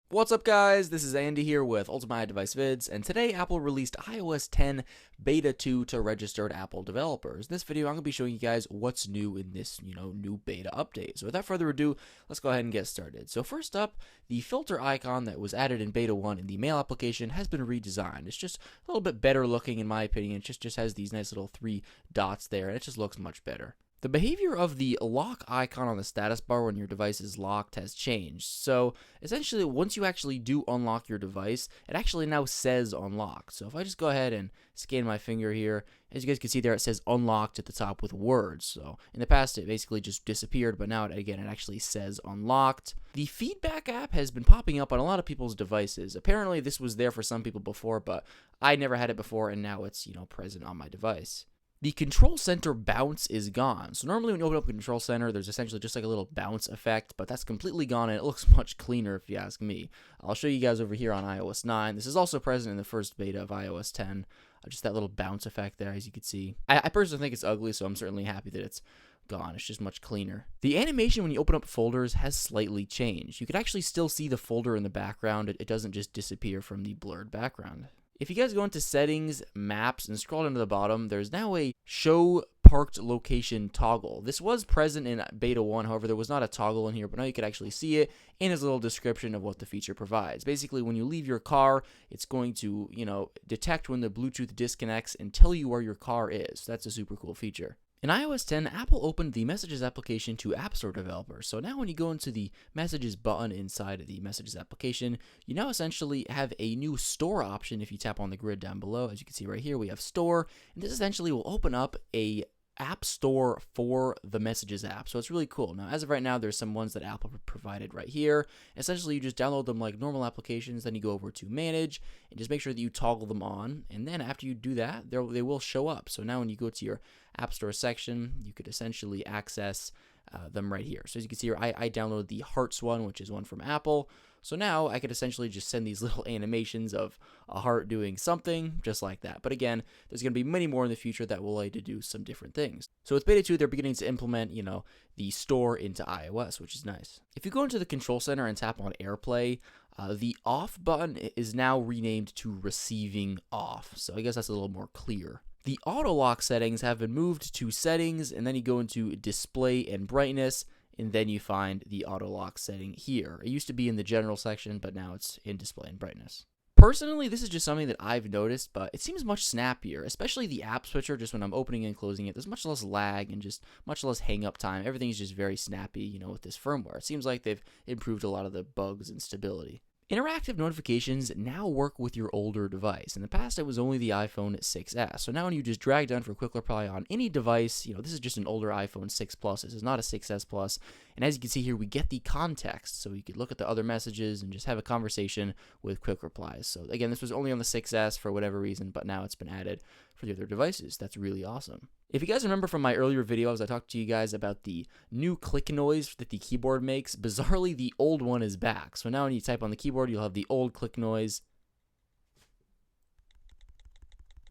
What's up guys, this is Andy here with Ultimate Device Vids, and today Apple released iOS 10 Beta 2 to registered Apple developers. In this video I'm going to be showing you guys what's new in this, new beta update. So without further ado, let's go ahead and get started. So first up, the filter icon that was added in Beta 1 in the Mail application has been redesigned. It's just a little bit better looking in my opinion. It just has these nice little 3 dots there, and it just looks much better. The behavior of the lock icon on the status bar when your device is locked has changed. So essentially, once you actually do unlock your device, it actually now says unlocked. So if I just go ahead and scan my finger here, as you guys can see there, it says unlocked at the top with words. So in the past, it basically just disappeared, but now, it actually says unlocked. The feedback app has been popping up on a lot of people's devices. Apparently, this was there for some people before, but I never had it before, and now it's, present on my device. The control center bounce is gone. So normally when you open up the control center, there's essentially just like a little bounce effect, but that's completely gone and it looks much cleaner if you ask me. I'll show you guys over here on iOS 9. This is also present in the first beta of iOS 10. Just that little bounce effect there, as you can see. I personally think it's ugly, so I'm certainly happy that it's gone. It's just much cleaner. The animation when you open up folders has slightly changed. You could actually still see the folder in the background. It doesn't just disappear from the blurred background. If you guys go into Settings, Maps, and scroll down to the bottom, there's now a Show Parked Location toggle. This was present in Beta 1, however, there was not a toggle in here, but now you can actually see it, and there's a little description of what the feature provides. Basically, when you leave your car, it's going to, detect when the Bluetooth disconnects and tell you where your car is. That's a super cool feature. In iOS 10, Apple opened the Messages application to App Store developers. So now when you go into the Messages button inside of the Messages application, you now essentially have a new Store option if you tap on the grid down below. As you can see right here, we have Store, and this essentially will open up a app store for the Messages app. So it's really cool. Now, as of right now, there's some ones that Apple provided right here. Essentially, you just download them like normal applications, then you go over to Manage, and just make sure that you toggle them on. And then after you do that, they will show up. So now when you go to your App Store section, you could essentially access them right here. So as you can see here, I downloaded the Hearts one, which is one from Apple. So now I could essentially just send these little animations of a heart doing something just like that. But again, there's going to be many more in the future that will allow you to do some different things. So with Beta 2, they're beginning to implement, the store into iOS, which is nice. If you go into the control center and tap on AirPlay, the off button is now renamed to receiving off. So I guess that's a little more clear. The auto lock settings have been moved to settings, and then you go into display and brightness, and then you find the auto lock setting here. It used to be in the general section, but now it's in display and brightness. Personally, this is just something that I've noticed, but it seems much snappier, especially the app switcher. Just when I'm opening and closing it, there's much less lag and just much less hang up time. Everything's just very snappy, with this firmware. It seems like they've improved a lot of the bugs and stability. Interactive notifications now work with your older device. In the past, it was only the iPhone 6S. So now when you just drag down for quick reply on any device, this is just an older iPhone 6 Plus. This is not a 6S Plus. And as you can see here, we get the context. So you could look at the other messages and just have a conversation with quick replies. So again, this was only on the 6S for whatever reason, but now it's been added for the other devices. That's really awesome. If you guys remember from my earlier videos, I talked to you guys about the new click noise that the keyboard makes. Bizarrely, the old one is back. So now when you type on the keyboard, you'll have the old click noise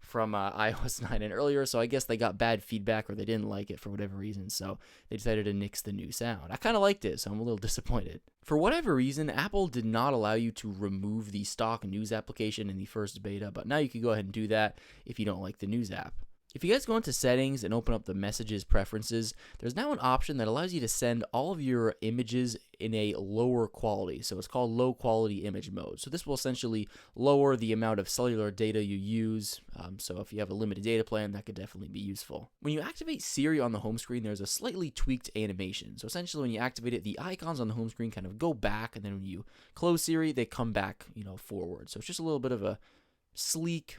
from iOS 9 and earlier. So I guess they got bad feedback or they didn't like it for whatever reason. So they decided to nix the new sound. I kind of liked it, so I'm a little disappointed. For whatever reason, Apple did not allow you to remove the stock news application in the first beta, but now you can go ahead and do that if you don't like the news app. If you guys go into settings and open up the messages preferences, there's now an option that allows you to send all of your images in a lower quality. So it's called low quality image mode. So this will essentially lower the amount of cellular data you use. So if you have a limited data plan, that could definitely be useful. When you activate Siri on the home screen, there's a slightly tweaked animation. So essentially when you activate it, the icons on the home screen kind of go back, and then when you close Siri, they come back, forward. So it's just a little bit of a sleek,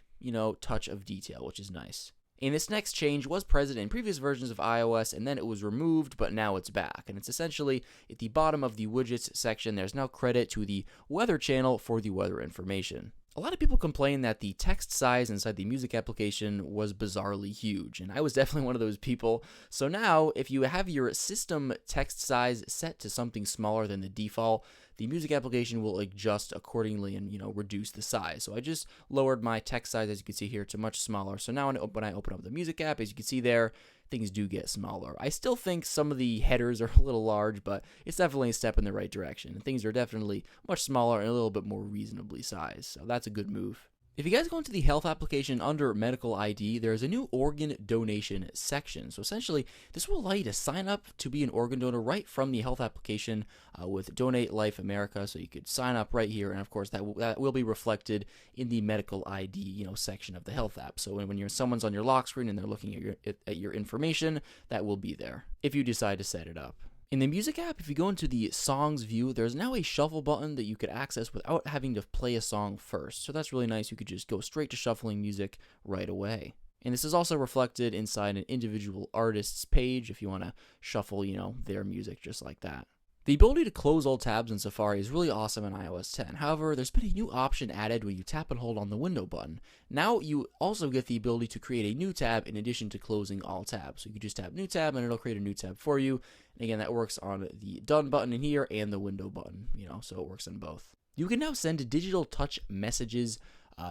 touch of detail, which is nice. And this next change was present in previous versions of iOS, and then it was removed, but now it's back. And it's essentially at the bottom of the widgets section, there's now credit to the weather channel for the weather information. A lot of people complain that the text size inside the music application was bizarrely huge, and I was definitely one of those people. So now, if you have your system text size set to something smaller than the default, the music application will adjust accordingly and, reduce the size. So I just lowered my text size, as you can see here, to much smaller. So now when I open up the music app, as you can see there, things do get smaller. I still think some of the headers are a little large, but it's definitely a step in the right direction. Things are definitely much smaller and a little bit more reasonably sized, so that's a good move. If you guys go into the health application under medical ID, there's a new organ donation section. So essentially, this will allow you to sign up to be an organ donor right from the health application with Donate Life America. So you could sign up right here, and of course that will be reflected in the medical ID section of the health app. So when someone's on your lock screen and they're looking at your information, that will be there if you decide to set it up. In the music app, if you go into the songs view, there's now a shuffle button that you could access without having to play a song first. So that's really nice. You could just go straight to shuffling music right away. And this is also reflected inside an individual artist's page if you want to shuffle, their music just like that. The ability to close all tabs in Safari is really awesome in iOS 10. However, there's been a new option added where you tap and hold on the window button. Now you also get the ability to create a new tab in addition to closing all tabs. So you can just tap new tab and it'll create a new tab for you. And again, that works on the done button in here and the window button, so it works on both. You can now send digital touch messages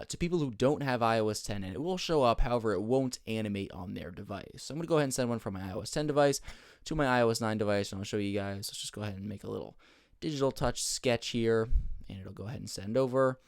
to people who don't have iOS 10, and it will show up. However, it won't animate on their device. So I'm going to go ahead and send one from my iOS 10 device to my iOS 9 device, and I'll show you guys. Let's just go ahead and make a little digital touch sketch here, and it'll go ahead and send over.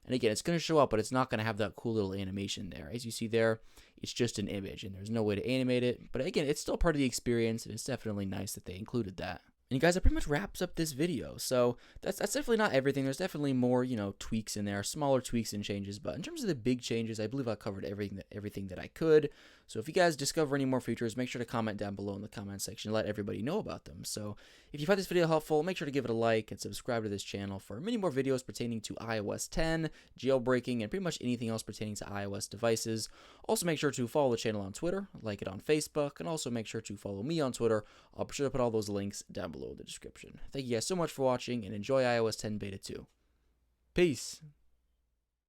And again, it's going to show up, but it's not going to have that cool little animation there. As you see there, it's just an image, and there's no way to animate it. But again, it's still part of the experience, and it's definitely nice that they included that. And you guys, that pretty much wraps up this video. So that's definitely not everything. There's definitely more, tweaks in there, smaller tweaks and changes. But in terms of the big changes, I believe I covered everything that I could. So if you guys discover any more features, make sure to comment down below in the comment section. Let everybody know about them. So if you find this video helpful, make sure to give it a like and subscribe to this channel for many more videos pertaining to iOS 10, jailbreaking, and pretty much anything else pertaining to iOS devices. Also, make sure to follow the channel on Twitter, like it on Facebook, and also make sure to follow me on Twitter. I'll be sure to put all those links down below in the description. Thank you guys so much for watching, and enjoy iOS 10 Beta 2. Peace.